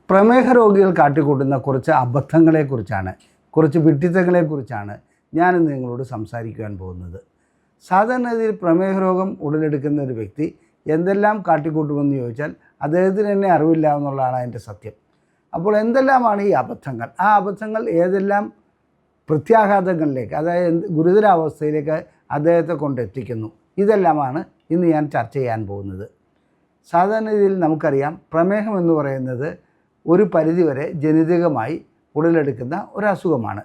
പ്രമേഹ രോഗികൾ കാട്ടിക്കൂട്ടുന്ന കുറച്ച് അബദ്ധങ്ങളെക്കുറിച്ചാണ്, കുറച്ച് വിഡ്ഢിത്തങ്ങളെക്കുറിച്ചാണ് ഞാനിന്ന് നിങ്ങളോട് സംസാരിക്കുവാൻ പോകുന്നത്. സാധാരണഗതിയിൽ പ്രമേഹ രോഗം ഉടലെടുക്കുന്ന ഒരു വ്യക്തി എന്തെല്ലാം കാട്ടിക്കൂട്ടുമെന്ന് ചോദിച്ചാൽ അദ്ദേഹത്തിന് തന്നെ അറിവില്ല എന്നുള്ളതാണ് അതിൻ്റെ സത്യം. അപ്പോൾ എന്തെല്ലാമാണ് ഈ അബദ്ധങ്ങൾ? ആ അബദ്ധങ്ങൾ ഏതെല്ലാം പ്രത്യാഘാതങ്ങളിലേക്ക്, അതായത് ഗുരുതരാവസ്ഥയിലേക്ക് അദ്ദേഹത്തെ കൊണ്ടെത്തിക്കുന്നു, ഇതെല്ലാമാണ് ഇന്ന് ഞാൻ ചർച്ച ചെയ്യാൻ പോകുന്നത്. സാധാരണഗതിയിൽ നമുക്കറിയാം, പ്രമേഹം എന്ന് പറയുന്നത് ഒരു പരിധിവരെ ജനിതകമായി ഉടലെടുക്കുന്ന ഒരസുഖമാണ്.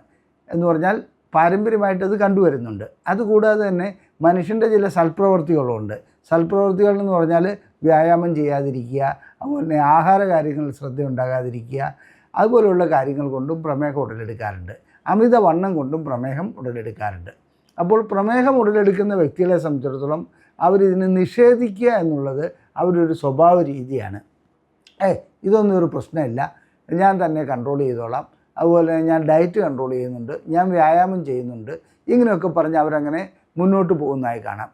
എന്ന് പറഞ്ഞാൽ പാരമ്പര്യമായിട്ടത് കണ്ടുവരുന്നുണ്ട്. അതുകൂടാതെ തന്നെ മനുഷ്യൻ്റെ ചില സൽപ്രവൃത്തികളുണ്ട്. സൽപ്രവൃത്തികൾ എന്ന് പറഞ്ഞാൽ വ്യായാമം ചെയ്യാതിരിക്കുക, അതുപോലെ തന്നെ ആഹാര കാര്യങ്ങളിൽ ശ്രദ്ധ ഉണ്ടാകാതിരിക്കുക, അതുപോലെയുള്ള കാര്യങ്ങൾ കൊണ്ടും പ്രമേഹം ഉടലെടുക്കാറുണ്ട്. അമിതവണ്ണം കൊണ്ടും പ്രമേഹം ഉടലെടുക്കാറുണ്ട്. അപ്പോൾ പ്രമേഹം ഉടലെടുക്കുന്ന വ്യക്തികളെ സംബന്ധിച്ചിടത്തോളം അവരിതിനെ നിഷേധിക്കുക എന്നുള്ളത് അവരുടെ ഒരു സ്വഭാവ രീതിയാണ്. ഇതൊന്നും ഒരു പ്രശ്നമില്ല, ഞാൻ തന്നെ കൺട്രോൾ ചെയ്തോളാം, അതുപോലെ ഞാൻ ഡയറ്റ് കൺട്രോൾ ചെയ്യുന്നുണ്ട്, ഞാൻ വ്യായാമം ചെയ്യുന്നുണ്ട്, ഇങ്ങനെയൊക്കെ പറഞ്ഞ് അവരങ്ങനെ മുന്നോട്ട് പോകുന്നതായി കാണാം.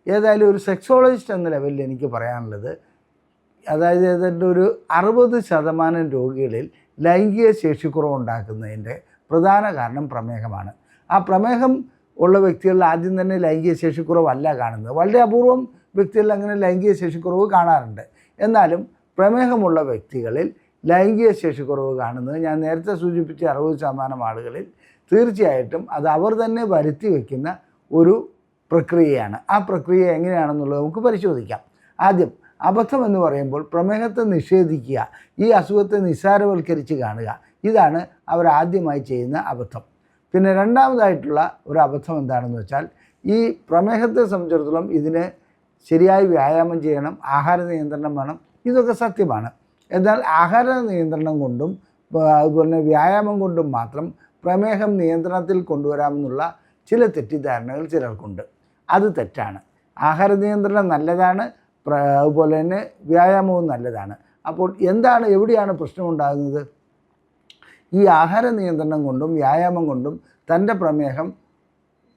ഏതായാലും ഒരു സെക്സോളജിസ്റ്റ് എന്ന ലെവലിൽ എനിക്ക് പറയാനുള്ളത്, അതായത് ഏതാണ്ട് ഒരു 60% രോഗികളിൽ ലൈംഗിക ശേഷിക്കുറവ് ഉണ്ടാക്കുന്നതിൻ്റെ പ്രധാന കാരണം പ്രമേഹമാണ്. ആ പ്രമേഹം ഉള്ള വ്യക്തികളിൽ ആദ്യം തന്നെ ലൈംഗിക ശേഷിക്കുറവല്ല കാണുന്നത്. വളരെ അപൂർവം വ്യക്തികളിൽ അങ്ങനെ ലൈംഗിക ശേഷിക്കുറവ് കാണാറുണ്ട്. എന്നാലും പ്രമേഹമുള്ള വ്യക്തികളിൽ ലൈംഗിക ശേഷിക്കുറവ് കാണുന്നത് ഞാൻ നേരത്തെ സൂചിപ്പിച്ച 60% ആളുകളിൽ തീർച്ചയായിട്ടും അത് അവർ തന്നെ വരുത്തി വയ്ക്കുന്ന ഒരു പ്രക്രിയയാണ്. ആ പ്രക്രിയ എങ്ങനെയാണെന്നുള്ളത് നമുക്ക് പരിശോധിക്കാം. ആദ്യം, അബദ്ധം എന്ന് പറയുമ്പോൾ പ്രമേഹത്തെ നിഷേധിക്കുക, ഈ അസുഖത്തെ നിസ്സാരവൽക്കരിച്ച് കാണുക, ഇതാണ് അവർ ആദ്യമായി ചെയ്യുന്ന അബദ്ധം. പിന്നെ രണ്ടാമതായിട്ടുള്ള ഒരു അബദ്ധം എന്താണെന്ന് വെച്ചാൽ, ഈ പ്രമേഹത്തെ സംബന്ധിച്ചിടത്തോളം ഇതിന് ശരിയായി വ്യായാമം ചെയ്യണം, ആഹാര നിയന്ത്രണം വേണം, ഇതൊക്കെ സത്യമാണ്. എന്നാൽ ആഹാര നിയന്ത്രണം കൊണ്ടും അതുപോലെ തന്നെ വ്യായാമം കൊണ്ടും മാത്രം പ്രമേഹം നിയന്ത്രണത്തിൽ കൊണ്ടുവരാമെന്നുള്ള ചില തെറ്റിദ്ധാരണകൾ ചിലർക്കുണ്ട്. അത് തെറ്റാണ്. ആഹാര നിയന്ത്രണം നല്ലതാണ്, അതുപോലെ തന്നെ വ്യായാമവും നല്ലതാണ്. അപ്പോൾ എവിടെയാണ് പ്രശ്നമുണ്ടാകുന്നത്? ഈ ആഹാര നിയന്ത്രണം കൊണ്ടും വ്യായാമം കൊണ്ടും തൻ്റെ പ്രമേഹം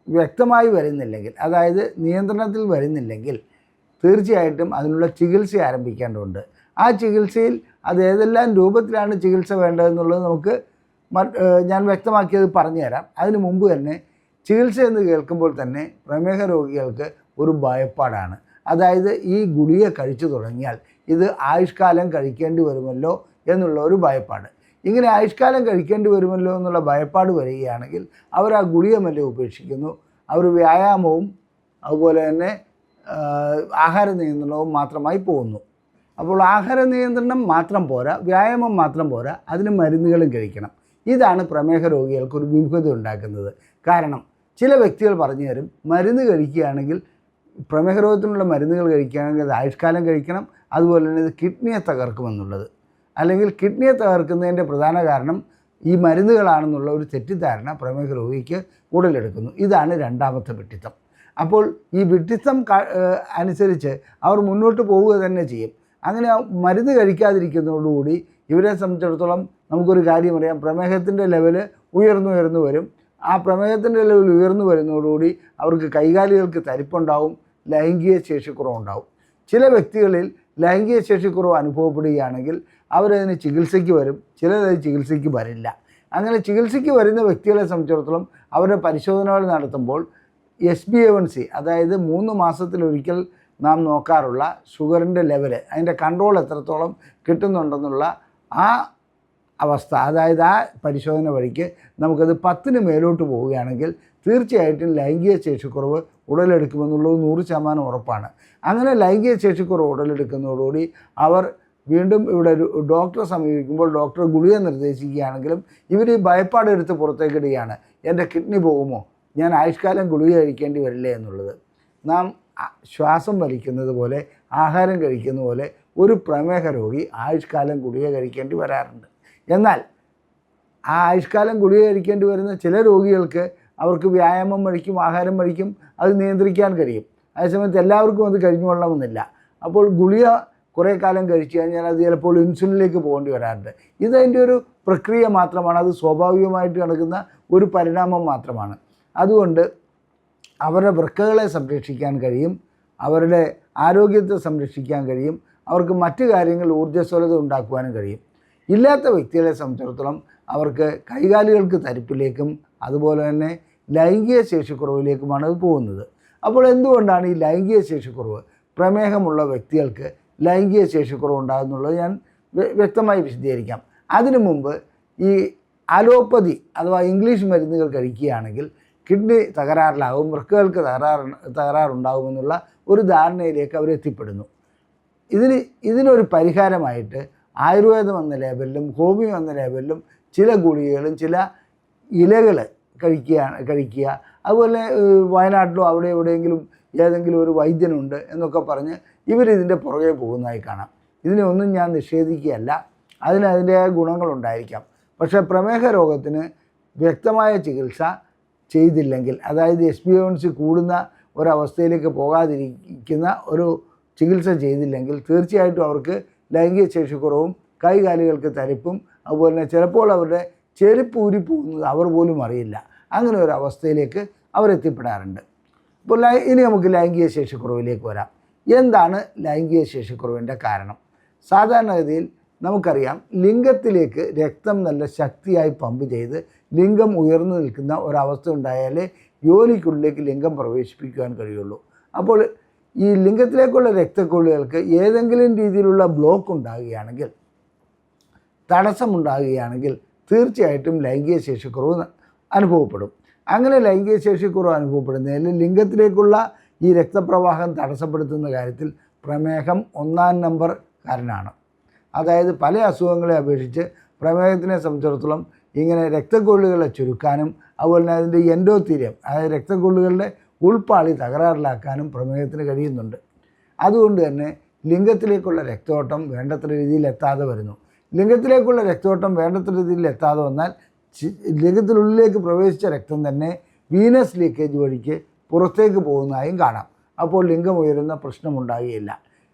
വ്യക്തമായി വരുന്നില്ലെങ്കിൽ, അതായത് നിയന്ത്രണത്തിൽ വരുന്നില്ലെങ്കിൽ, തീർച്ചയായിട്ടും അതിനുള്ള ചികിത്സ ആരംഭിക്കേണ്ടതുണ്ട്. ആ ചികിത്സയിൽ അത് ഏതെല്ലാം രൂപത്തിലാണ് ചികിത്സ വേണ്ടതെന്നുള്ളത് നമുക്ക് ഞാൻ വ്യക്തമാക്കിയത് പറഞ്ഞുതരാം. അതിനു മുമ്പ് തന്നെ ചികിത്സ എന്ന് കേൾക്കുമ്പോൾ തന്നെ പ്രമേഹ രോഗികൾക്ക് ഒരു ഭയപ്പാടാണ്. അതായത് ഈ ഗുളിക കഴിച്ചു തുടങ്ങിയാൽ ഇത് ആയുഷ്കാലം കഴിക്കേണ്ടി വരുമല്ലോ എന്നുള്ള ഒരു ഭയപ്പാട്. ഇങ്ങനെ ആയുഷ്കാലം കഴിക്കേണ്ടി വരുമല്ലോ എന്നുള്ള ഭയപ്പാട് വരികയാണെങ്കിൽ അവർ ആ ഗുളിക മെല്ലെ ഉപേക്ഷിക്കുന്നു. അവർ വ്യായാമവും അതുപോലെ തന്നെ ആഹാര നിയന്ത്രണവും മാത്രമായി പോകുന്നു. അപ്പോൾ ആഹാര നിയന്ത്രണം മാത്രം പോരാ, വ്യായാമം മാത്രം പോരാ, അതിന് മരുന്നുകളും കഴിക്കണം. ഇതാണ് പ്രമേഹ രോഗികൾക്ക് ഒരു വിമുഖത ഉണ്ടാക്കുന്നത്. കാരണം ചില വ്യക്തികൾ പറഞ്ഞു തരും, മരുന്ന് കഴിക്കുകയാണെങ്കിൽ, പ്രമേഹ രോഗത്തിനുള്ള മരുന്നുകൾ കഴിക്കുകയാണെങ്കിൽ അത് ആയുഷ്കാലം കഴിക്കണം, അതുപോലെ തന്നെ ഇത് കിഡ്നിയെ തകർക്കുമെന്നുള്ളത്. അല്ലെങ്കിൽ കിഡ്നിയെ തകർക്കുന്നതിൻ്റെ പ്രധാന കാരണം ഈ മരുന്നുകളാണെന്നുള്ള ഒരു തെറ്റിദ്ധാരണ പ്രമേഹ രോഗിക്ക് ഉടലെടുക്കുന്നു. ഇതാണ് രണ്ടാമത്തെ വിഡ്ഢിത്തം. അപ്പോൾ ഈ വിഡ്ഢിത്തം അനുസരിച്ച് അവർ മുന്നോട്ട് പോവുക തന്നെ ചെയ്യും. അങ്ങനെ മരുന്ന് കഴിക്കാതിരിക്കുന്നതോടുകൂടി ഇവരെ സംബന്ധിച്ചിടത്തോളം നമുക്കൊരു കാര്യം അറിയാം, പ്രമേഹത്തിൻ്റെ ലെവല് ഉയർന്നു വരും. ആ പ്രമേഹത്തിൻ്റെ ലെവൽ ഉയർന്നു വരുന്നതോടുകൂടി അവർക്ക് കൈകാലുകൾക്ക് തരിപ്പുണ്ടാവും, ലൈംഗിക ശേഷിക്കുറവുണ്ടാവും. ചില വ്യക്തികളിൽ ലൈംഗിക ശേഷിക്കുറവ് അനുഭവപ്പെടുകയാണെങ്കിൽ അവരതിന് ചികിത്സയ്ക്ക് വരും, ചിലരത് ചികിത്സയ്ക്ക് വരില്ല. അങ്ങനെ ചികിത്സയ്ക്ക് വരുന്ന വ്യക്തികളെ സംബന്ധിച്ചിടത്തോളം അവരുടെ പരിശോധനകൾ നടത്തുമ്പോൾ HbA1c, അതായത് 3 മാസത്തിലൊരിക്കൽ നാം നോക്കാറുള്ള ഷുഗറിൻ്റെ ലെവല്, അതിൻ്റെ കൺട്രോൾ എത്രത്തോളം കിട്ടുന്നുണ്ടെന്നുള്ള ആ അവസ്ഥ, അതായത് ആ പരിശോധന വഴിക്ക് നമുക്കത് 10 മേലോട്ട് പോവുകയാണെങ്കിൽ തീർച്ചയായിട്ടും ലൈംഗിക ശേഷിക്കുറവ് ഉടലെടുക്കുമെന്നുള്ളത് 100% ഉറപ്പാണ്. അങ്ങനെ ലൈംഗിക ശേഷിക്കുറവ് ഉടലെടുക്കുന്നതോടുകൂടി അവർ വീണ്ടും ഇവിടെ ഒരു ഡോക്ടറെ സമീപിക്കുമ്പോൾ ഡോക്ടർ ഗുളിക നിർദ്ദേശിക്കുകയാണെങ്കിലും ഇവർ ഈ ഭയപ്പാടെടുത്ത് പുറത്തേക്കിടുകയാണ്, എൻ്റെ കിഡ്നി പോകുമോ, ഞാൻ ആയുഷ്കാലം ഗുളിക കഴിക്കേണ്ടി വരില്ലേ എന്നുള്ളത്. നാം ശ്വാസം വലിക്കുന്നത് പോലെ, ആഹാരം കഴിക്കുന്ന പോലെ ഒരു പ്രമേഹ രോഗി ആയുഷ്കാലം ഗുളിക കഴിക്കേണ്ടി വരാറുണ്ട്. എന്നാൽ ആ ആയുഷ്കാലം ഗുളിക കഴിക്കേണ്ടി വരുന്ന ചില രോഗികൾക്ക് അവർക്ക് വ്യായാമം വഴിക്കും ആഹാരം വഴിക്കും അത് നിയന്ത്രിക്കാൻ കഴിയും. അതേസമയത്ത് എല്ലാവർക്കും അത് കഴിഞ്ഞുകൊള്ളണമെന്നില്ല. അപ്പോൾ ഗുളിക കുറേ കാലം കഴിച്ചു കഴിഞ്ഞാൽ അത് ചിലപ്പോൾ ഇൻസുലിനിലേക്ക് പോകേണ്ടി വരാറുണ്ട്. ഇതതിൻ്റെ ഒരു പ്രക്രിയ മാത്രമാണ്, അത് സ്വാഭാവികമായിട്ട് നടക്കുന്ന ഒരു പരിണാമം മാത്രമാണ്. അതുകൊണ്ട് അവരുടെ വൃക്കകളെ സംരക്ഷിക്കാൻ കഴിയും, അവരുടെ ആരോഗ്യത്തെ സംരക്ഷിക്കാൻ കഴിയും, അവർക്ക് മറ്റു കാര്യങ്ങൾ ഊർജ്ജസ്വലത ഉണ്ടാക്കുവാനും കഴിയും. ഇല്ലാത്ത വ്യക്തികളെ സംബന്ധിച്ചിടത്തോളം അവർക്ക് കൈകാലുകൾക്ക് തരിപ്പിലേക്കും അതുപോലെ തന്നെ ലൈംഗിക ശേഷിക്കുറവിലേക്കുമാണ് അത് പോകുന്നത്. അപ്പോൾ എന്തുകൊണ്ടാണ് ഈ ലൈംഗിക ശേഷിക്കുറവ്, പ്രമേഹമുള്ള വ്യക്തികൾക്ക് ലൈംഗിക ശേഷിക്കുറവ് ഉണ്ടാകുന്നുള്ളത് ഞാൻ വ്യക്തമായി വിശദീകരിക്കാം. അതിനു മുമ്പ് ഈ അലോപ്പതി അഥവാ ഇംഗ്ലീഷ് മരുന്നുകൾ കഴിക്കുകയാണെങ്കിൽ കിഡ്നി തകരാറിലാകും, വൃക്കകൾക്ക് തകരാറുണ്ടാകുമെന്നുള്ള ഒരു ധാരണയിലേക്ക് അവരെത്തിപ്പെടുന്നു. ഇതിനൊരു പരിഹാരമായിട്ട് ആയുർവേദം എന്ന ലേബലിലും ഹോമിയോ എന്ന ലേബലിലും ചില ഗുളികകളും ചില ഇലകൾ കഴിക്കുക. അതുപോലെ വയനാട്ടിലോ അവിടെ എവിടെയെങ്കിലും ഏതെങ്കിലും ഒരു വൈദ്യനുണ്ട് എന്നൊക്കെ പറഞ്ഞ് ഇവരിതിൻ്റെ പുറകെ പോകുന്നതായി കാണാം. ഇതിനെ ഒന്നും ഞാൻ നിഷേധിക്കുകയല്ല, അതിൻ്റെതായ ഗുണങ്ങളുണ്ടായിരിക്കാം. പക്ഷേ പ്രമേഹ രോഗത്തിന് വ്യക്തമായ ചികിത്സ ചെയ്തില്ലെങ്കിൽ, അതായത് HbA1c കൂടുന്ന ഒരവസ്ഥയിലേക്ക് പോകാതിരിക്കുന്ന ഒരു ചികിത്സ ചെയ്തില്ലെങ്കിൽ തീർച്ചയായിട്ടും അവർക്ക് ലൈംഗിക ശേഷിക്കുറവും കൈകാലുകൾക്ക് തരിപ്പും അതുപോലെ തന്നെ ചിലപ്പോൾ അവരുടെ ചെരുപ്പ് ഊരിപ്പോകുന്നത് അവർ പോലും അറിയില്ല. അങ്ങനെ ഒരു അവസ്ഥയിലേക്ക് അവരെത്തിപ്പെടാറുണ്ട്. അപ്പോൾ ഇനി നമുക്ക് ലൈംഗിക ശേഷിക്കുറവിലേക്ക് വരാം. എന്താണ് ലൈംഗിക ശേഷിക്കുറവിൻ്റെ കാരണം? സാധാരണഗതിയിൽ നമുക്കറിയാം, ലിംഗത്തിലേക്ക് രക്തം നല്ല ശക്തിയായി പമ്പ് ചെയ്ത് ലിംഗം ഉയർന്നു നിൽക്കുന്ന ഒരവസ്ഥ ഉണ്ടായാലേ യോനിക്കുള്ളിലേക്ക് ലിംഗം പ്രവേശിപ്പിക്കുവാൻ കഴിയുള്ളൂ. അപ്പോൾ ഈ ലിംഗത്തിലേക്കുള്ള രക്തക്കൊള്ളികൾക്ക് ഏതെങ്കിലും രീതിയിലുള്ള ബ്ലോക്ക് ഉണ്ടാകുകയാണെങ്കിൽ, തടസ്സമുണ്ടാകുകയാണെങ്കിൽ തീർച്ചയായിട്ടും ലൈംഗിക ശേഷിക്കുറവ് അനുഭവപ്പെടും. അങ്ങനെ ലൈംഗിക ശേഷിക്കുറവ് അനുഭവപ്പെടുന്നതിൽ ലിംഗത്തിലേക്കുള്ള ഈ രക്തപ്രവാഹം തടസ്സപ്പെടുത്തുന്ന കാര്യത്തിൽ പ്രമേഹം 1-ാം നമ്പർ കാരണമാണ്. അതായത് പല അസുഖങ്ങളെ അപേക്ഷിച്ച് പ്രമേഹത്തിനെ സംബന്ധിച്ചിടത്തോളം ഇങ്ങനെ രക്തക്കൊള്ളികളെ ചുരുക്കാനും അതുപോലെ തന്നെ അതിൻ്റെ എൻഡോത്തീരിയം, അതായത് രക്തക്കൊള്ളികളുടെ ഉൾപ്പാളി തകരാറിലാക്കാനും പ്രമേഹത്തിന് കഴിയുന്നുണ്ട്. അതുകൊണ്ട് തന്നെ ലിംഗത്തിലേക്കുള്ള രക്തോട്ടം വേണ്ടത്ര രീതിയിൽ എത്താതെ വരുന്നു. ലിംഗത്തിലേക്കുള്ള രക്തോട്ടം വേണ്ടത്ര രീതിയിൽ എത്താതെ വന്നാൽ ലിംഗത്തിനുള്ളിലേക്ക് പ്രവേശിച്ച രക്തം തന്നെ വീനസ് ലീക്കേജ് വഴിക്ക് പുറത്തേക്ക് പോകുന്നതായും കാണാം. അപ്പോൾ ലിംഗം ഉയരുന്ന പ്രശ്നമുണ്ടാകുകയില്ല.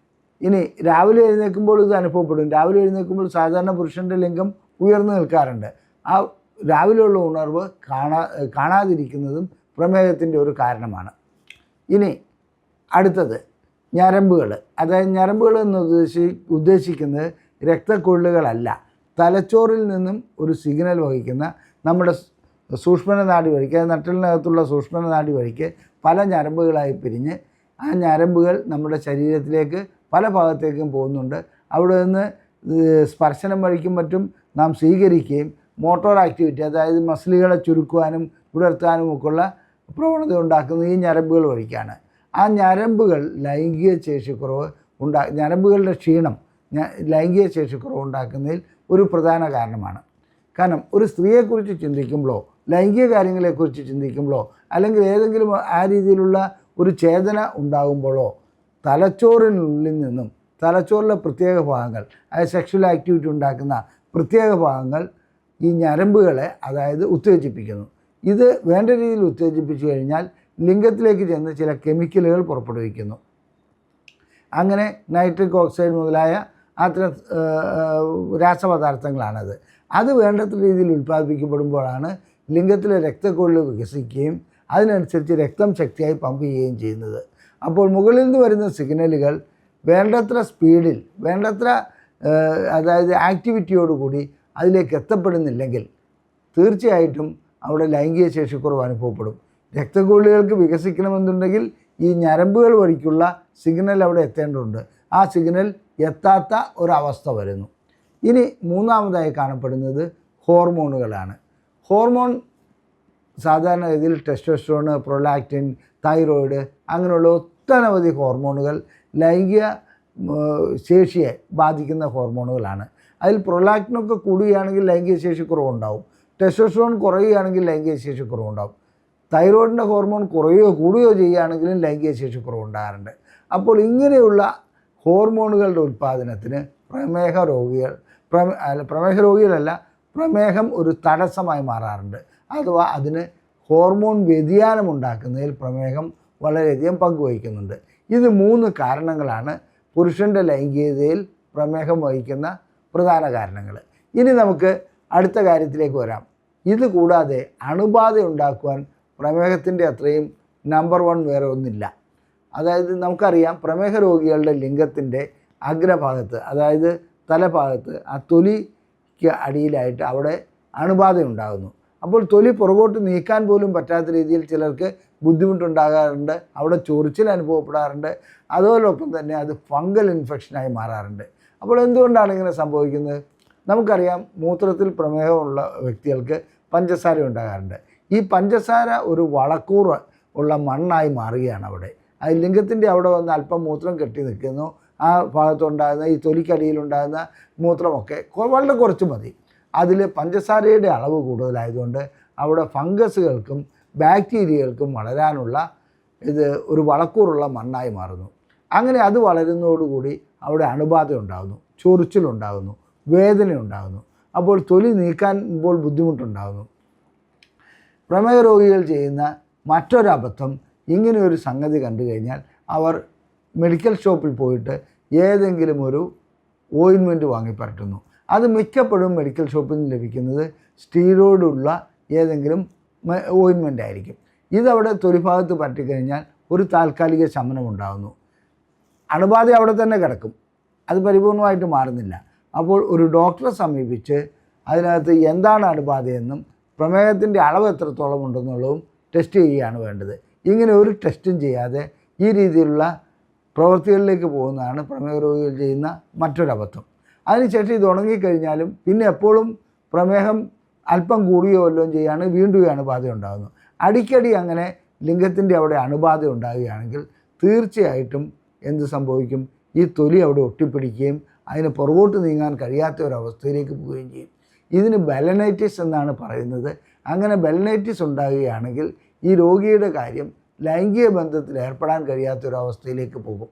ഇനി രാവിലെ എഴുന്നേൽക്കുമ്പോൾ ഇത് അനുഭവപ്പെടും. രാവിലെ എഴുന്നേൽക്കുമ്പോൾ സാധാരണ പുരുഷൻ്റെ ലിംഗം ഉയർന്നു നിൽക്കാറുണ്ട്. ആ രാവിലെയുള്ള ഉണർവ് കാണാതിരിക്കുന്നതും പ്രമേഹത്തിൻ്റെ ഒരു കാരണമാണ്. ഇനി അടുത്തത് ഞരമ്പുകൾ. അതായത് ഞരമ്പുകൾ എന്ന് ഉദ്ദേശിക്കുന്നത് രക്തക്കൊള്ളുകളല്ല, തലച്ചോറിൽ നിന്നും ഒരു സിഗ്നൽ വഹിക്കുന്ന നമ്മുടെ സൂക്ഷ്മന നാഡി വഴിക്ക്, നട്ടലിനകത്തുള്ള സൂക്ഷ്മന നാഡി വഴിക്ക് പല ഞരമ്പുകളായി പിരിഞ്ഞ് ആ ഞരമ്പുകൾ നമ്മുടെ ശരീരത്തിലേക്ക് പല ഭാഗത്തേക്കും പോകുന്നുണ്ട്. അവിടെ നിന്ന് സ്പർശനം വഴിക്കും മറ്റും നാം സ്വീകരിക്കുകയും മോട്ടോർ ആക്ടിവിറ്റി, അതായത് മസിലുകളെ ചുരുക്കുവാനും വിടർത്താനും ഒക്കെയുള്ള പ്രവണത ഉണ്ടാക്കുന്നത് ഈ ഞരമ്പുകൾ വഴിക്കാണ്. ആ ഞരമ്പുകൾ ലൈംഗിക ശേഷിക്കുറവ് ഞരമ്പുകളുടെ ക്ഷീണം ലൈംഗിക ശേഷിക്കുറവ് ഉണ്ടാക്കുന്നതിൽ ഒരു പ്രധാന കാരണമാണ്. കാരണം ഒരു സ്ത്രീയെക്കുറിച്ച് ചിന്തിക്കുമ്പോഴോ ലൈംഗിക കാര്യങ്ങളെക്കുറിച്ച് ചിന്തിക്കുമ്പോഴോ അല്ലെങ്കിൽ ഏതെങ്കിലും ആ രീതിയിലുള്ള ഒരു ചേതന ഉണ്ടാകുമ്പോഴോ തലച്ചോറിനുള്ളിൽ നിന്നും തലച്ചോറിലെ പ്രത്യേക ഭാഗങ്ങൾ, അതായത് സെക്ഷൽ ആക്ടിവിറ്റി ഉണ്ടാക്കുന്ന പ്രത്യേക ഭാഗങ്ങൾ ഈ ഞരമ്പുകളെ അതായത് ഉത്തേജിപ്പിക്കുന്നു. ഇത് വേണ്ട രീതിയിൽ ഉത്തേജിപ്പിച്ചു കഴിഞ്ഞാൽ ലിംഗത്തിലേക്ക് ചെന്ന് ചില കെമിക്കലുകൾ പുറപ്പെടുവിക്കുന്നു. അങ്ങനെ നൈട്രിക് ഓക്സൈഡ് മുതലായ അത്തരം രാസപദാർത്ഥങ്ങളാണത്. അത് വേണ്ടത്ര രീതിയിൽ ഉൽപ്പാദിപ്പിക്കപ്പെടുമ്പോഴാണ് ലിംഗത്തിലെ രക്തക്കൊള്ളിൽ വികസിക്കുകയും അതിനനുസരിച്ച് രക്തം ശക്തിയായി പമ്പ് ചെയ്യുകയും ചെയ്യുന്നത്. അപ്പോൾ മുകളിൽ നിന്ന് വരുന്ന സിഗ്നലുകൾ വേണ്ടത്ര സ്പീഡിൽ വേണ്ടത്ര അതായത് ആക്ടിവിറ്റിയോടുകൂടി അതിലേക്ക് എത്തപ്പെടുന്നില്ലെങ്കിൽ തീർച്ചയായിട്ടും അവിടെ ലൈംഗിക ശേഷിക്കുറവ് അനുഭവപ്പെടും. രക്തക്കൊള്ളികൾക്ക് വികസിക്കണമെന്നുണ്ടെങ്കിൽ ഈ ഞരമ്പുകൾ വഴിക്കുള്ള സിഗ്നൽ അവിടെ എത്തേണ്ടതുണ്ട്. ആ സിഗ്നൽ എത്താത്ത ഒരവസ്ഥ വരുന്നു. ഇനി മൂന്നാമതായി കാണപ്പെടുന്നത് ഹോർമോണുകളാണ്. ഹോർമോൺ സാധാരണഗതിയിൽ ടെസ്റ്റോസ്റ്ററോൺ, പ്രൊലാക്റ്റിൻ, തൈറോയിഡ് അങ്ങനെയുള്ള ഒട്ടനവധി ഹോർമോണുകൾ ലൈംഗിക ശേഷിയെ ബാധിക്കുന്ന ഹോർമോണുകളാണ്. അതിൽ പ്രൊലാക്റ്റിനൊക്കെ കൂടുകയാണെങ്കിൽ ലൈംഗിക ശേഷി കുറവുണ്ടാവും. ടെസ്റ്റോസ്റ്ററോൺ കുറയുകയാണെങ്കിൽ ലൈംഗിക ശേഷി കുറവുണ്ടാവും. തൈറോയിഡിൻ്റെ ഹോർമോൺ കുറയുകയോ കൂടുകയോ ചെയ്യുകയാണെങ്കിലും ലൈംഗിക ശേഷി കുറവുണ്ടാകാറുണ്ട്. അപ്പോൾ ഇങ്ങനെയുള്ള ഹോർമോണുകളുടെ ഉൽപ്പാദനത്തിന് പ്രമേഹം ഒരു തടസ്സമായി മാറാറുണ്ട്. അഥവാ അതിന് ഹോർമോൺ വ്യതിയാനം ഉണ്ടാക്കുന്നതിൽ പ്രമേഹം വളരെയധികം പങ്കുവഹിക്കുന്നുണ്ട്. ഇത് 3 കാരണങ്ങളാണ് പുരുഷൻ്റെ ലൈംഗികതയിൽ പ്രമേഹം വഹിക്കുന്ന പ്രധാന കാരണങ്ങൾ. ഇനി നമുക്ക് അടുത്ത കാര്യത്തിലേക്ക് വരാം. ഇത് കൂടാതെ അണുബാധ ഉണ്ടാക്കുവാൻ പ്രമേഹത്തിൻ്റെ അത്രയും നമ്പർ 1 വേറെ ഒന്നില്ല. അതായത് നമുക്കറിയാം, പ്രമേഹ രോഗികളുടെ ലിംഗത്തിൻ്റെ അഗ്രഭാഗത്ത്, അതായത് തലഭാഗത്ത്, ആ തൊലി തൊലിക്ക് അടിയിലായിട്ട് അവിടെ അണുബാധ ഉണ്ടാകുന്നു. അപ്പോൾ തൊലി പുറകോട്ട് നീക്കാൻ പോലും പറ്റാത്ത രീതിയിൽ ചിലർക്ക് ബുദ്ധിമുട്ടുണ്ടാകാറുണ്ട്, അവിടെ ചൊറിച്ചിൽ അനുഭവപ്പെടാറുണ്ട്. അതോടൊപ്പം തന്നെ അത് ഫംഗൽ ഇൻഫെക്ഷനായി മാറാറുണ്ട്. അപ്പോൾ എന്തുകൊണ്ടാണ് ഇങ്ങനെ സംഭവിക്കുന്നത്? നമുക്കറിയാം, മൂത്രത്തിൽ പ്രമേഹമുള്ള വ്യക്തികൾക്ക് പഞ്ചസാര ഉണ്ടാകാറുണ്ട്. ഈ പഞ്ചസാര ഒരു വളക്കൂറ് ഉള്ള മണ്ണായി മാറുകയാണ് അവിടെ. അത് ലിംഗത്തിൻ്റെ അവിടെ വന്ന് അല്പം മൂത്രം കെട്ടി നിൽക്കുന്നു. ആ ഭാഗത്തുണ്ടാകുന്ന ഈ തൊലിക്കടിയിലുണ്ടാകുന്ന മൂത്രമൊക്കെ വളരെ കുറച്ച് മതി. അതിൽ പഞ്ചസാരയുടെ അളവ് കൂടുതലായതുകൊണ്ട് അവിടെ ഫംഗസുകൾക്കും ബാക്ടീരിയകൾക്കും വളരാനുള്ള ഒരു വളക്കൂറുള്ള മണ്ണായി മാറുന്നു. അങ്ങനെ അത് വളരുന്നതോടുകൂടി അവിടെ അണുബാധ ഉണ്ടാകുന്നു, ചൊറിച്ചിലുണ്ടാകുന്നു, വേദന ഉണ്ടാകുന്നു. അപ്പോൾ തൊലി നീക്കാൻപ്പോൾ ബുദ്ധിമുട്ടുണ്ടാകുന്നു. പ്രമേഹ രോഗികൾ ചെയ്യുന്ന മറ്റൊരബദ്ധം, ഇങ്ങനെയൊരു സംഗതി കണ്ടു കഴിഞ്ഞാൽ അവർ മെഡിക്കൽ ഷോപ്പിൽ പോയിട്ട് ഏതെങ്കിലും ഒരു ഓയിൻമെൻറ്റ് വാങ്ങി പരട്ടുന്നു. അത് മിക്കപ്പോഴും മെഡിക്കൽ ഷോപ്പിൽ നിന്ന് ലഭിക്കുന്നത് സ്റ്റീറോയിഡുള്ള ഏതെങ്കിലും ഓയിൻമെൻ്റ് ആയിരിക്കും. ഇതവിടെ തൊലിഭാഗത്ത് പരട്ടിക്കഴിഞ്ഞാൽ ഒരു താൽക്കാലിക ശമനം ഉണ്ടാകുന്നു. അണുബാധ അവിടെ തന്നെ കിടക്കും, അത് പരിപൂർണമായിട്ട് മാറുന്നില്ല. അപ്പോൾ ഒരു ഡോക്ടറെ സമീപിച്ച് അതിനകത്ത് എന്താണ് അണുബാധയെന്നും പ്രമേഹത്തിൻ്റെ അളവ് എത്രത്തോളം ഉണ്ടെന്നുള്ളതും ടെസ്റ്റ് ചെയ്യുകയാണ് വേണ്ടത്. ഇങ്ങനെ ഒരു ടെസ്റ്റും ചെയ്യാതെ ഈ രീതിയിലുള്ള പ്രവൃത്തികളിലേക്ക് പോകുന്നതാണ് പ്രമേഹ രോഗികൾ ചെയ്യുന്ന മറ്റൊരബദ്ധം. അതിനുശേഷം ഇത് ഉണങ്ങിക്കഴിഞ്ഞാലും പിന്നെ എപ്പോഴും പ്രമേഹം അല്പം കൂടുകയോ വല്ലതും ചെയ്യുകയാണ്, വീണ്ടും ഈ അണുബാധ ഉണ്ടാകുന്നു. അടിക്കടി അങ്ങനെ ലിംഗത്തിൻ്റെ അവിടെ അണുബാധ ഉണ്ടാകുകയാണെങ്കിൽ തീർച്ചയായിട്ടും എന്ത് സംഭവിക്കും? ഈ തൊലി അവിടെ ഒട്ടിപ്പിടിക്കുകയും അതിന് പുറകോട്ട് നീങ്ങാൻ കഴിയാത്ത ഒരവസ്ഥയിലേക്ക് പോവുകയും ചെയ്യും. ഇതിന് ബെലനൈറ്റിസ് എന്നാണ് പറയുന്നത്. അങ്ങനെ ബെലനൈറ്റിസ് ഉണ്ടാകുകയാണെങ്കിൽ ഈ രോഗിയുടെ കാര്യം ലൈംഗിക ബന്ധത്തിൽ ഏർപ്പെടാൻ കഴിയാത്തൊരവസ്ഥയിലേക്ക് പോകും.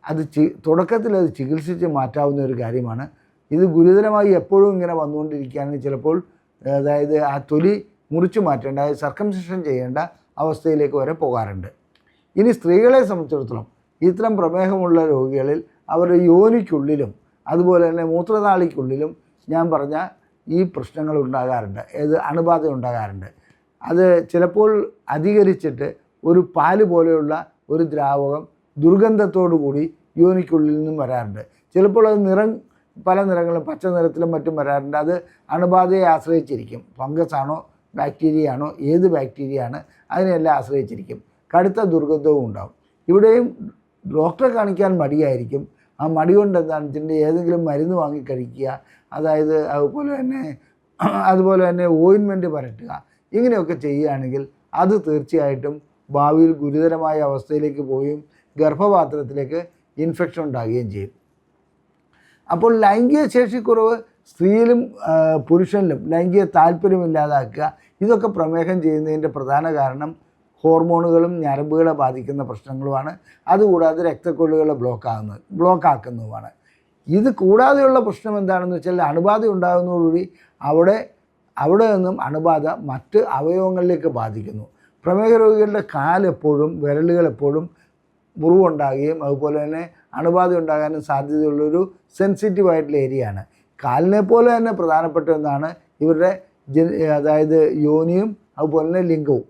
അത് തുടക്കത്തിൽ അത് ചികിത്സിച്ച് മാറ്റാവുന്ന ഒരു കാര്യമാണ്. ഇത് ഗുരുതരമായി എപ്പോഴും ഇങ്ങനെ വന്നുകൊണ്ടിരിക്കുകയാണെങ്കിൽ ചിലപ്പോൾ അതായത് ആ തൊലി മുറിച്ചു മാറ്റേണ്ട, സർക്കംസിഷൻ ചെയ്യേണ്ട അവസ്ഥയിലേക്ക് വരെ പോകാറുണ്ട്. ഇനി സ്ത്രീകളെ സംബന്ധിച്ചിടത്തോളം ഇത്തരം പ്രമേഹമുള്ള രോഗികളിൽ അവരുടെ യോനിക്കുള്ളിലും അതുപോലെ തന്നെ മൂത്രനാളിക്കുള്ളിലും ഞാൻ പറഞ്ഞ ഈ പ്രശ്നങ്ങൾ ഉണ്ടാകാറുണ്ട്, അണുബാധ ഉണ്ടാകാറുണ്ട്. അത് ചിലപ്പോൾ അധികരിച്ചിട്ട് ഒരു പാല് പോലെയുള്ള ഒരു ദ്രാവകം ദുർഗന്ധത്തോടു കൂടി യോനിക്കുള്ളിൽ നിന്നും വരാറുണ്ട്. ചിലപ്പോൾ അത് പല നിറങ്ങളും പച്ച നിറത്തിലും മറ്റും വരാറുണ്ട്. അത് അണുബാധയെ ആശ്രയിച്ചിരിക്കും. ഫംഗസ് ആണോ ബാക്ടീരിയ ആണോ, ഏത് ബാക്ടീരിയ ആണ്, അതിനെല്ലാം ആശ്രയിച്ചിരിക്കും. കടുത്ത ദുർഗന്ധവും ഉണ്ടാകും. ഇവിടെയും ഡോക്ടറെ കാണിക്കാൻ മടിയായിരിക്കും. ആ മടി കൊണ്ട് എന്താണെന്ന് വെച്ചിട്ടുണ്ടെങ്കിൽ ഏതെങ്കിലും മരുന്ന് വാങ്ങി കഴിക്കുക, അതായത് അതുപോലെ തന്നെ ഓയിൻമെൻറ്റ് പരട്ടുക, ഇങ്ങനെയൊക്കെ ചെയ്യുകയാണെങ്കിൽ അത് തീർച്ചയായിട്ടും ഭാവിയിൽ ഗുരുതരമായ അവസ്ഥയിലേക്ക് പോവുകയും ഗർഭപാത്രത്തിലേക്ക് ഇൻഫെക്ഷൻ ഉണ്ടാകുകയും ചെയ്യും. അപ്പോൾ ലൈംഗിക ശേഷിക്കുറവ് സ്ത്രീയിലും പുരുഷനിലും ലൈംഗിക താല്പര്യമില്ലാതാക്കുക, ഇതൊക്കെ പ്രമേഹം ചെയ്യുന്നതിൻ്റെ പ്രധാന കാരണം ഹോർമോണുകളും ഞരമ്പുകളെ ബാധിക്കുന്ന പ്രശ്നങ്ങളുമാണ്. അതുകൂടാതെ രക്തക്കൊള്ളുകളെ ബ്ലോക്കാക്കുന്നതുമാണ്. ഇത് കൂടാതെയുള്ള പ്രശ്നം എന്താണെന്ന് വെച്ചാൽ അണുബാധ ഉണ്ടാകുന്നതോടുകൂടി അവിടെ നിന്നും അണുബാധ മറ്റ് അവയവങ്ങളിലേക്ക് ബാധിക്കുന്നു. പ്രമേഹ രോഗികളുടെ കാലെപ്പോഴും വിരലുകളെപ്പോഴും മുറിവുണ്ടാകുകയും അതുപോലെ തന്നെ അണുബാധ ഉണ്ടാകാനും സാധ്യതയുള്ളൊരു സെൻസിറ്റീവായിട്ടുള്ള ഏരിയയാണ്. കാലിനെ പോലെ തന്നെ പ്രധാനപ്പെട്ട ഒന്നാണ് ഇവരുടെ അതായത് യോനിയും അതുപോലെ തന്നെ ലിംഗവും.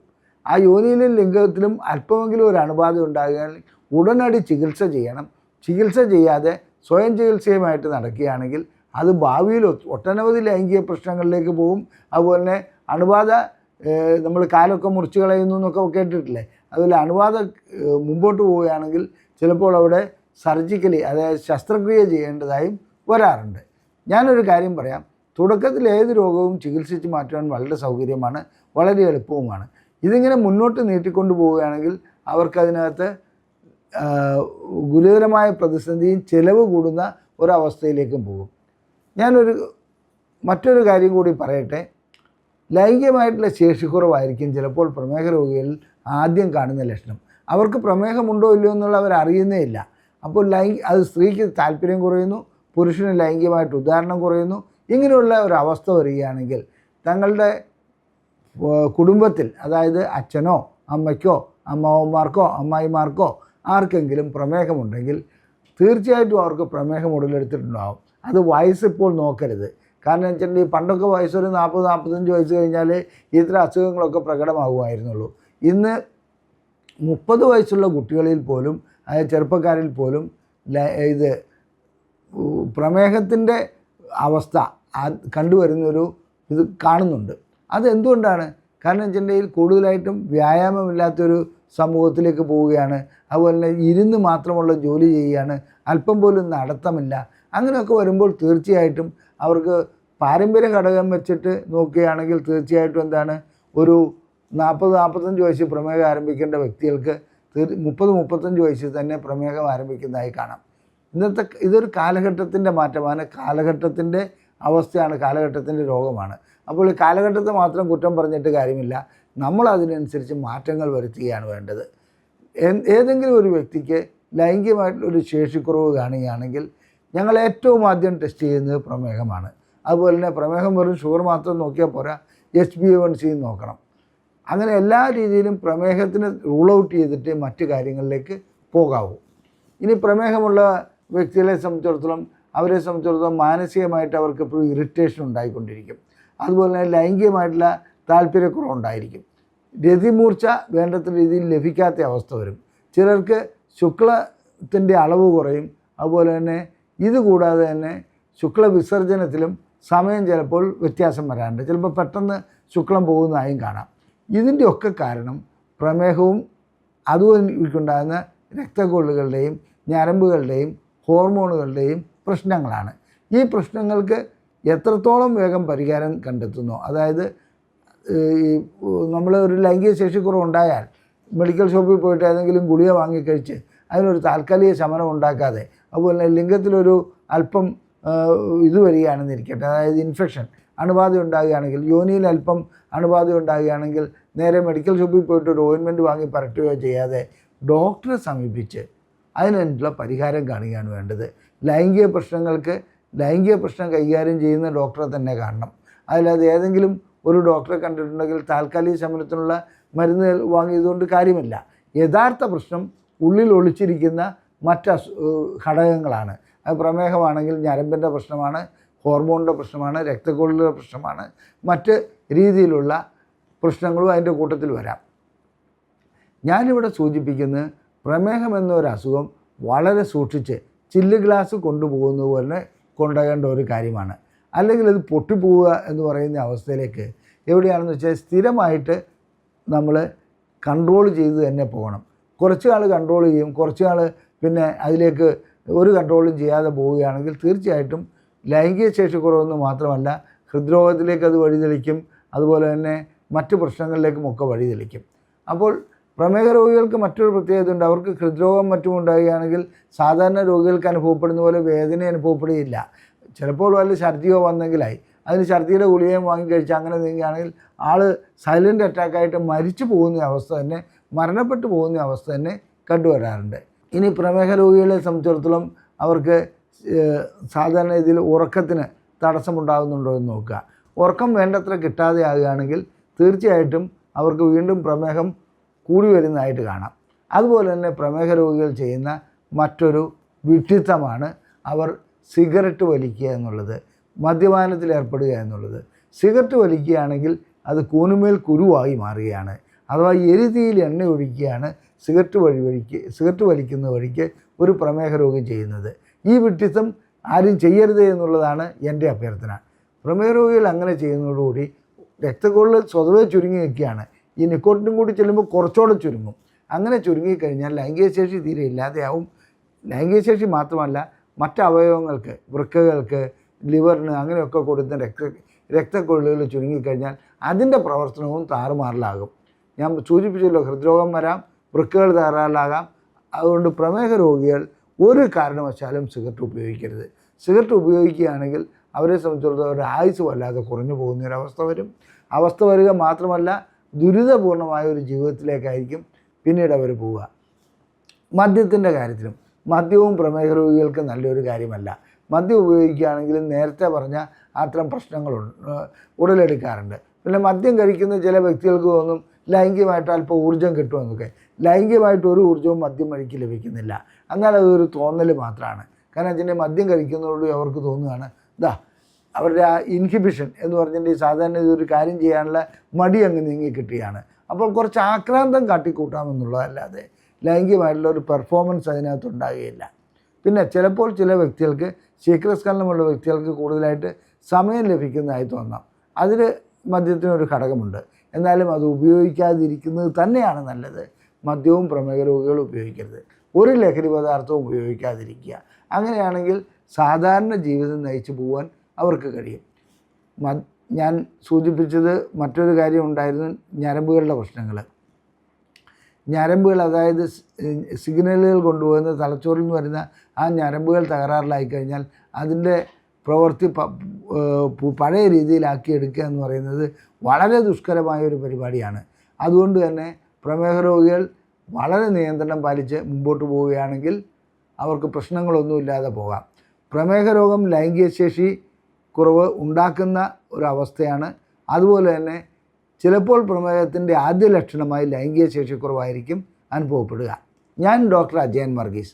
ആ യോനിയിലും ലിംഗത്തിലും അല്പമെങ്കിലും ഒരു അണുബാധ ഉണ്ടാകുകയാണെങ്കിൽ ഉടനടി ചികിത്സ ചെയ്യണം. ചികിത്സ ചെയ്യാതെ സ്വയം ചികിത്സയുമായിട്ട് നടക്കുകയാണെങ്കിൽ അത് ഭാവിയിൽ ഒട്ടനവധി ലൈംഗിക പ്രശ്നങ്ങളിലേക്ക് പോകും. അതുപോലെ തന്നെ അണുബാധ നമ്മൾ കാലൊക്കെ മുറിച്ച് കളയുന്നു എന്നൊക്കെ കേട്ടിട്ടില്ലേ? അതുപോലെ അണുബാധ മുമ്പോട്ട് പോവുകയാണെങ്കിൽ ചിലപ്പോൾ അവിടെ സർജിക്കലി, അതായത് ശസ്ത്രക്രിയ ചെയ്യേണ്ടതായും വരാറുണ്ട്. ഞാനൊരു കാര്യം പറയാം, തുടക്കത്തിൽ ഏത് രോഗവും ചികിത്സിച്ച് മാറ്റുവാൻ വളരെ സൗകര്യമാണ്, വളരെ എളുപ്പവുമാണ്. ഇതിങ്ങനെ മുന്നോട്ട് നീട്ടിക്കൊണ്ടു പോവുകയാണെങ്കിൽ അവർക്കതിനകത്ത് ഗുരുതരമായ പ്രതിസന്ധിയും ചിലവ് കൂടുന്ന ഒരവസ്ഥയിലേക്കും പോകും. മറ്റൊരു കാര്യം കൂടി പറയട്ടെ. ലൈംഗികമായിട്ടുള്ള ശേഷിക്കുറവായിരിക്കും ചിലപ്പോൾ പ്രമേഹ രോഗികളിൽ ആദ്യം കാണുന്ന ലക്ഷണം. അവർക്ക് പ്രമേഹമുണ്ടോ ഇല്ലയോ എന്നുള്ള അവർ അറിയുന്നേ ഇല്ല. അപ്പോൾ അത് സ്ത്രീക്ക് താല്പര്യം കുറയുന്നു, പുരുഷന് ലൈംഗികമായിട്ട് ഉദാഹരണം കുറയുന്നു. ഇങ്ങനെയുള്ള ഒരു അവസ്ഥ വരികയാണെങ്കിൽ തങ്ങളുടെ കുടുംബത്തിൽ, അതായത് അച്ഛനോ അമ്മയ്ക്കോ അമ്മാവന്മാർക്കോ അമ്മായിമാർക്കോ ആർക്കെങ്കിലും പ്രമേഹമുണ്ടെങ്കിൽ തീർച്ചയായിട്ടും അവർക്ക് പ്രമേഹം ഉടലെടുത്തിട്ടുണ്ടാകും. അത് വയസ്സിപ്പോൾ നോക്കരുത്. കാരണം വെച്ചിട്ടുണ്ടെങ്കിൽ പണ്ടൊക്കെ വയസ്സൊരു 40-45 വയസ്സ് കഴിഞ്ഞാൽ ഇത്തരം അസുഖങ്ങളൊക്കെ പ്രകടമാകുമായിരുന്നുള്ളൂ. ഇന്ന് 30 വയസ്സുള്ള കുട്ടികളിൽ പോലും, അതായത് ചെറുപ്പക്കാരിൽ പോലും പ്രമേഹത്തിൻ്റെ അവസ്ഥ, കണ്ടുവരുന്നൊരു ഇത് കാണുന്നുണ്ട്. അതെന്തുകൊണ്ടാണ്? കാരണം വെച്ചിട്ടുണ്ടെങ്കിൽ കൂടുതലായിട്ടും വ്യായാമമില്ലാത്തൊരു സമൂഹത്തിലേക്ക് പോവുകയാണ്. അതുപോലെ തന്നെ ഇരുന്ന് മാത്രമുള്ള ജോലി ചെയ്യുകയാണ്, അല്പം പോലും നടത്തമില്ല. അങ്ങനെയൊക്കെ വരുമ്പോൾ തീർച്ചയായിട്ടും അവർക്ക് പാരമ്പര്യ ഘടകം വെച്ചിട്ട് നോക്കുകയാണെങ്കിൽ തീർച്ചയായിട്ടും എന്താണ്, ഒരു 40-45 വയസ്സിൽ പ്രമേഹം ആരംഭിക്കേണ്ട വ്യക്തികൾക്ക് 30-35 വയസ്സിൽ തന്നെ പ്രമേഹം ആരംഭിക്കുന്നതായി കാണാം. ഇതൊരു കാലഘട്ടത്തിൻ്റെ മാറ്റമാണ്, കാലഘട്ടത്തിൻ്റെ അവസ്ഥയാണ്, കാലഘട്ടത്തിൻ്റെ രോഗമാണ്. അപ്പോൾ ഈ കാലഘട്ടത്തെ മാത്രം കുറ്റം പറഞ്ഞിട്ട് കാര്യമില്ല, നമ്മൾ അതിനനുസരിച്ച് മാറ്റങ്ങൾ വരുത്തുകയാണ് വേണ്ടത്. ഏതെങ്കിലും ഒരു വ്യക്തിക്ക് ലൈംഗികമായിട്ടുള്ളൊരു ശേഷിക്കുറവ് കാണുകയാണെങ്കിൽ ഞങ്ങൾ ഏറ്റവും ആദ്യം ടെസ്റ്റ് ചെയ്യുന്നത് പ്രമേഹമാണ്. അതുപോലെ തന്നെ പ്രമേഹം വെറും ഷുഗർ മാത്രം നോക്കിയാൽ പോരാ, HbA1c നോക്കണം. അങ്ങനെ എല്ലാ രീതിയിലും പ്രമേഹത്തിന് റൂൾ ഔട്ട് ചെയ്തിട്ട് മറ്റു കാര്യങ്ങളിലേക്ക് പോകാവൂ. ഇനി പ്രമേഹമുള്ള വ്യക്തികളെ സംബന്ധിച്ചിടത്തോളം മാനസികമായിട്ട് അവർക്ക് എപ്പോഴും ഇറിറ്റേഷൻ ഉണ്ടായിക്കൊണ്ടിരിക്കും. അതുപോലെ തന്നെ ലൈംഗികമായിട്ടുള്ള താല്പര്യക്കുറവുണ്ടായിരിക്കും. രതിമൂർച്ച വേണ്ടത്ര രീതിയിൽ ലഭിക്കാത്ത അവസ്ഥ വരും. ചിലർക്ക് ശുക്ലത്തിൻ്റെ അളവ് കുറയും. അതുപോലെ തന്നെ ഇതുകൂടാതെ തന്നെ ശുക്ല വിസർജനത്തിലും സമയം ചിലപ്പോൾ വ്യത്യാസം വരാറുണ്ട്. ചിലപ്പോൾ പെട്ടെന്ന് ശുക്ലം പോകുന്നതായും കാണാം. ഇതിൻ്റെയൊക്കെ കാരണം പ്രമേഹവും അതുകൊണ്ടുണ്ടാകുന്ന രക്തക്കൊള്ളുകളുടെയും ഞരമ്പുകളുടെയും ഹോർമോണുകളുടെയും പ്രശ്നങ്ങളാണ്. ഈ പ്രശ്നങ്ങൾക്ക് എത്രത്തോളം വേഗം പരിഹാരം കണ്ടെത്തുന്നു, അതായത് നമ്മൾ ഒരു ലൈംഗിക ശേഷിക്കുറവുണ്ടായാൽ മെഡിക്കൽ ഷോപ്പിൽ പോയിട്ട് ഏതെങ്കിലും ഗുളിക വാങ്ങിക്കഴിച്ച് അതിനൊരു താൽക്കാലിക ശമനം ഉണ്ടാക്കാതെ, അതുപോലെ ലിംഗത്തിലൊരു അല്പം ഇത് വരികയാണെന്നിരിക്കട്ടെ, അതായത് ഇൻഫെക്ഷൻ, അണുബാധ ഉണ്ടാകുകയാണെങ്കിൽ, യോനിയിൽ അല്പം അണുബാധ ഉണ്ടാകുകയാണെങ്കിൽ നേരെ മെഡിക്കൽ ഷോപ്പിൽ പോയിട്ട് ഒരു ഓയിൻമെൻറ്റ് വാങ്ങി പരട്ടുകയോ ചെയ്യാതെ ഡോക്ടറെ സമീപിച്ച് അതിനുള്ള പരിഹാരം കാണുകയാണ് വേണ്ടത്. ലൈംഗിക പ്രശ്നം കൈകാര്യം ചെയ്യുന്ന ഡോക്ടറെ തന്നെ കാണണം. അതിലത് ഏതെങ്കിലും ഒരു ഡോക്ടറെ കണ്ടിട്ടുണ്ടെങ്കിൽ താൽക്കാലിക ശമനത്തിനുള്ള മരുന്ന് വാങ്ങിയതുകൊണ്ട് കാര്യമില്ല. യഥാർത്ഥ പ്രശ്നം ഉള്ളിൽ ഒളിച്ചിരിക്കുന്ന മറ്റ് ഘടകങ്ങളാണ്. അത് പ്രമേഹമാണെങ്കിൽ ഞരമ്പിൻ്റെ പ്രശ്നമാണ്, ഹോർമോണിൻ്റെ പ്രശ്നമാണ്, രക്തക്കൊള്ളുകളുടെ പ്രശ്നമാണ്, മറ്റ് രീതിയിലുള്ള പ്രശ്നങ്ങളും അതിൻ്റെ കൂട്ടത്തിൽ വരാം. ഞാനിവിടെ സൂചിപ്പിക്കുന്നത് പ്രമേഹം എന്നൊരു അസുഖം വളരെ സൂക്ഷിച്ച് ചില്ല് ഗ്ലാസ് കൊണ്ടുപോകുന്നത് പോലെ കൊണ്ടുപോകേണ്ട ഒരു കാര്യമാണ്. അല്ലെങ്കിൽ അത് പൊട്ടിപ്പോവുക എന്ന് പറയുന്ന അവസ്ഥയിലേക്ക് എവിടെയാണെന്ന് വെച്ചാൽ സ്ഥിരമായിട്ട് നമ്മൾ കൺട്രോൾ ചെയ്ത് തന്നെ പോകണം. കുറച്ച് നാൾ കൺട്രോൾ ചെയ്യും, കുറച്ച് നാൾ പിന്നെ അതിലേക്ക് ഒരു കൺട്രോളും ചെയ്യാതെ പോവുകയാണെങ്കിൽ തീർച്ചയായിട്ടും ലൈംഗിക ശേഷിക്കുറവെന്ന് മാത്രമല്ല ഹൃദ്രോഗത്തിലേക്ക് അത് വഴിതെളിക്കും. അതുപോലെ തന്നെ മറ്റു പ്രശ്നങ്ങളിലേക്കുമൊക്കെ വഴിതെളിക്കും. അപ്പോൾ പ്രമേഹ രോഗികൾക്ക് മറ്റൊരു പ്രത്യേകതയുണ്ട്. അവർക്ക് ഹൃദ്രോഗം മറ്റും ഉണ്ടാകുകയാണെങ്കിൽ സാധാരണ രോഗികൾക്ക് അനുഭവപ്പെടുന്ന പോലെ വേദന അനുഭവപ്പെടുകയില്ല. ചിലപ്പോൾ വല്ല ഛർദിയോ വന്നെങ്കിലായി അതിന് ഛർദിയുടെ ഗുളികയും വാങ്ങിക്കഴിച്ച് അങ്ങനെ നീങ്ങുകയാണെങ്കിൽ ആൾ സൈലൻ്റ് അറ്റാക്കായിട്ട് മരിച്ചു പോകുന്ന അവസ്ഥ തന്നെ, മരണപ്പെട്ടു പോകുന്ന അവസ്ഥ തന്നെ കണ്ടുവരാറുണ്ട്. ഇനി പ്രമേഹ രോഗികളെ സംബന്ധിച്ചിടത്തോളം അവർക്ക് സാധാരണ ഇതിൽ ഉറക്കത്തിന് തടസ്സമുണ്ടാകുന്നുണ്ടോ എന്ന് നോക്കുക. ഉറക്കം വേണ്ടത്ര കിട്ടാതെ ആകുകയാണെങ്കിൽ തീർച്ചയായിട്ടും അവർക്ക് വീണ്ടും പ്രമേഹം കൂടി വരുന്നതായിട്ട് കാണാം. അതുപോലെ തന്നെ പ്രമേഹ രോഗികൾ ചെയ്യുന്ന മറ്റൊരു വിഡ്ഢിത്തമാണ് അവർ സിഗരറ്റ് വലിക്കുക എന്നുള്ളത്, മദ്യപാനത്തിൽ ഏർപ്പെടുക എന്നുള്ളത്. സിഗരറ്റ് വലിക്കുകയാണെങ്കിൽ അത് കൂനുമേൽ കുരുവായി മാറുകയാണ്. അഥവാ എരിതീയിൽ എണ്ണ ഒഴിക്കുകയാണ് സിഗരറ്റ് വലിക്കുന്ന വഴിക്ക് ഒരു പ്രമേഹ രോഗി ചെയ്യുന്നത്. ഈ വിഡ്ഢിത്തം ആരും ചെയ്യരുത് എന്നുള്ളതാണ് എൻ്റെ അഭ്യർത്ഥന. പ്രമേഹ രോഗികൾ അങ്ങനെ ചെയ്യുന്നതോടുകൂടി രക്തക്കൊള്ളൽ സ്വതവേ ചുരുങ്ങി നിൽക്കുകയാണ്. ഈ നിക്കോട്ടിനും കൂടി ചെല്ലുമ്പോൾ കുറച്ചുകൂടെ ചുരുങ്ങും. അങ്ങനെ ചുരുങ്ങിക്കഴിഞ്ഞാൽ ലൈംഗികശേഷി തീരെ ഇല്ലാതെയാവും. ലൈംഗികശേഷി മാത്രമല്ല മറ്റ് അവയവങ്ങൾക്ക്, വൃക്കകൾക്ക്, ലിവറിന് അങ്ങനെയൊക്കെ കൊടുത്ത രക്തക്കൊള്ളുകൾ ചുരുങ്ങിക്കഴിഞ്ഞാൽ അതിൻ്റെ പ്രവർത്തനവും താറുമാറിലാകും. ഞാൻ സൂചിപ്പിച്ചല്ലോ, ഹൃദ്രോഗം വരാം, വൃക്കകൾ തകരാറിലാകാം. അതുകൊണ്ട് പ്രമേഹ രോഗികൾ ഒരു കാരണവശാലും സിഗരറ്റ് ഉപയോഗിക്കരുത്. സിഗരറ്റ് ഉപയോഗിക്കുകയാണെങ്കിൽ അവരെ സംബന്ധിച്ചിടത്തോളം അവരുടെ ആയുസ് വല്ലാതെ കുറഞ്ഞു പോകുന്നൊരവസ്ഥ വരും. അവസ്ഥ വരിക മാത്രമല്ല, ദുരിതപൂർണമായ ഒരു ജീവിതത്തിലേക്കായിരിക്കും പിന്നീട് അവർ പോവുക. മദ്യത്തിൻ്റെ കാര്യത്തിലും മദ്യവും പ്രമേഹ രോഗികൾക്ക് നല്ലൊരു കാര്യമല്ല. മദ്യം ഉപയോഗിക്കുകയാണെങ്കിലും നേരത്തെ പറഞ്ഞ അത്തരം പ്രശ്നങ്ങൾ ഉടലെടുക്കാറുണ്ട്. പിന്നെ മദ്യം കഴിക്കുന്ന ചില വ്യക്തികൾക്ക് തോന്നും ലൈംഗികമായിട്ട് അല്പം ഊർജ്ജം കിട്ടുമെന്നൊക്കെ. ലൈംഗികമായിട്ട് ഒരു ഊർജ്ജവും മദ്യം വഴിക്ക് ലഭിക്കുന്നില്ല. എന്നാൽ അതൊരു തോന്നൽ മാത്രമാണ്. കാരണം വെച്ചിട്ടുണ്ടെങ്കിൽ മദ്യം കഴിക്കുന്നതോട് അവർക്ക് തോന്നുകയാണ് അവരുടെ ആ ഇൻഹിബിഷൻ എന്ന് പറഞ്ഞിട്ടുണ്ടെങ്കിൽ സാധാരണ ഇതൊരു കാര്യം ചെയ്യാനുള്ള മടി അങ്ങ് നീങ്ങി കിട്ടുകയാണ്. അപ്പോൾ കുറച്ച് ആക്രാന്തം കാട്ടിക്കൂട്ടാമെന്നുള്ളതല്ലാതെ ലൈംഗികമായിട്ടുള്ള ഒരു പെർഫോമൻസ് അതിനകത്ത് ഉണ്ടാകുകയില്ല. പിന്നെ ചിലപ്പോൾ ചില വ്യക്തികൾക്ക് ശീഘ്രസ്ഖലനമുള്ള വ്യക്തികൾക്ക് കൂടുതലായിട്ട് സമയം ലഭിക്കുന്നതായി തോന്നാം. അതിൽ മദ്യത്തിനൊരു ഘടകമുണ്ട്. എന്നാലും അത് ഉപയോഗിക്കാതിരിക്കുന്നത് തന്നെയാണ് നല്ലത്. മദ്യവും പ്രമേഹ രോഗികളും ഉപയോഗിക്കരുത്. ഒരു ലഹരി പദാർത്ഥവും ഉപയോഗിക്കാതിരിക്കുക. അങ്ങനെയാണെങ്കിൽ സാധാരണ ജീവിതം നയിച്ചു പോകാൻ അവർക്ക് കഴിയും. ഞാൻ സൂചിപ്പിച്ചത് മറ്റൊരു കാര്യം ഉണ്ടായിരുന്നു, ഞരമ്പുകളുടെ പ്രശ്നങ്ങൾ. ഞരമ്പുകൾ, അതായത് സിഗ്നലുകൾ കൊണ്ടുപോകുന്ന തലച്ചോറിൽ നിന്ന് വരുന്ന ആ ഞരമ്പുകൾ തകരാറിലായി കഴിഞ്ഞാൽ അതിൻ്റെ പ്രവൃത്തി പഴയ രീതിയിലാക്കി എടുക്കുക എന്ന് പറയുന്നത് വളരെ ദുഷ്കരമായ ഒരു പരിപാടിയാണ്. അതുകൊണ്ട് തന്നെ പ്രമേഹ രോഗികൾ വളരെ നിയന്ത്രണം പാലിച്ച് മുമ്പോട്ട് പോവുകയാണെങ്കിൽ അവർക്ക് പ്രശ്നങ്ങളൊന്നുമില്ലാതെ പോകാം. പ്രമേഹ രോഗം ലൈംഗിക ശേഷി കുറവ് ഉണ്ടാക്കുന്ന ഒരവസ്ഥയാണ്. അതുപോലെ തന്നെ ചിലപ്പോൾ പ്രമേഹത്തിൻ്റെ ആദ്യ ലക്ഷണമായി ലൈംഗിക ശേഷിക്കുറവായിരിക്കും അനുഭവപ്പെടുക. ഞാൻ ഡോക്ടർ അജയൻ വർഗീസ്,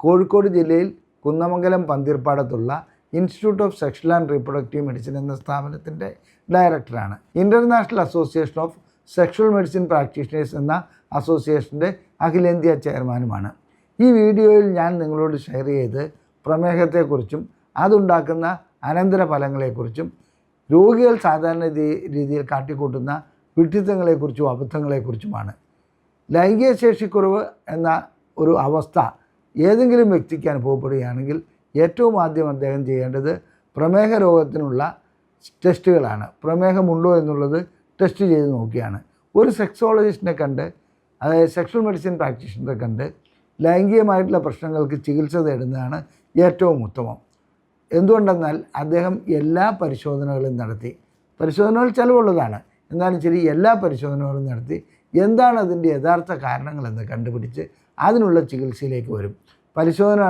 കോഴിക്കോട് ജില്ലയിൽ കുന്നമംഗലം പന്തീർപ്പാടത്തുള്ള institute of sexual and reproductive medicine എന്ന സ്ഥാപനത്തിൻ്റെ ഡയറക്ടറാണ്. International association of sexual medicine practitioners എന്ന അസോസിയേഷൻ്റെ അഖിലേന്ത്യാ ചെയർമാനുമാണ്. ഈ വീഡിയോയിൽ ഞാൻ നിങ്ങളോട് ഷെയർ ചെയ്ത് പ്രമേഹത്തെക്കുറിച്ചും അതുണ്ടാക്കുന്ന അനന്തരഫലങ്ങളെക്കുറിച്ചും രോഗികൾ സാധാരണ രീതിയിൽ കാട്ടിക്കൂട്ടുന്ന വിഡ്ഢിത്തങ്ങളെക്കുറിച്ചും അബദ്ധങ്ങളെക്കുറിച്ചുമാണ്. ലൈംഗിക ശേഷിക്കുറവ് എന്ന ഒരു അവസ്ഥ ഏതെങ്കിലും വ്യക്തിക്ക് അനുഭവപ്പെടുകയാണെങ്കിൽ ഏറ്റവും ആദ്യം അദ്ദേഹം ചെയ്യേണ്ടത് പ്രമേഹ രോഗത്തിനുള്ള ടെസ്റ്റുകളാണ്. പ്രമേഹമുണ്ടോ എന്നുള്ളത് ടെസ്റ്റ് ചെയ്ത് നോക്കിയാണ്. ഒരു സെക്സോളജിസ്റ്റിനെ കണ്ട്, അതായത് സെക്ഷൽ മെഡിസിൻ പ്രാക്ടീഷണറെ കണ്ട് ലൈംഗികമായിട്ടുള്ള പ്രശ്നങ്ങൾക്ക് ചികിത്സ തേടുന്നതാണ് ഏറ്റവും ഉത്തമം. എന്തുകൊണ്ടെന്നാൽ അദ്ദേഹം എല്ലാ പരിശോധനകളും നടത്തി, പരിശോധനകൾ ചിലവുള്ളതാണ്, എന്നാലും ശരി, എല്ലാ പരിശോധനകളും നടത്തി എന്താണ് അതിൻ്റെ യഥാർത്ഥ കാരണങ്ങളെന്ന് കണ്ടുപിടിച്ച് അതിനുള്ള ചികിത്സയിലേക്ക് വരും. പരിശോധന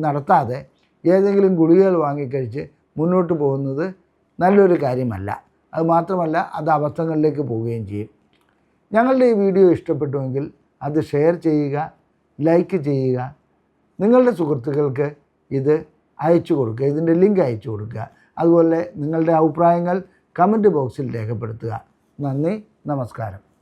നടത്താതെ ഏതെങ്കിലും ഗുളികകൾ വാങ്ങിക്കഴിച്ച് മുന്നോട്ട് പോകുന്നത് നല്ലൊരു കാര്യമല്ല. അത് മാത്രമല്ല, അത് അബദ്ധങ്ങളിലേക്ക് പോവുകയും ചെയ്യും. ഞങ്ങളുടെ ഈ വീഡിയോ ഇഷ്ടപ്പെട്ടുവെങ്കിൽ അത് ഷെയർ ചെയ്യുക, ലൈക്ക് ചെയ്യുക, നിങ്ങളുടെ സുഹൃത്തുക്കൾക്ക് ഇത് അയച്ചു കൊടുക്കുക, ഇതിൻ്റെ ലിങ്ക് അയച്ചു കൊടുക്കുക. അതുപോലെ നിങ്ങളുടെ അഭിപ്രായങ്ങൾ കമൻറ്റ് ബോക്സിൽ രേഖപ്പെടുത്തുക. നന്ദി, നമസ്കാരം.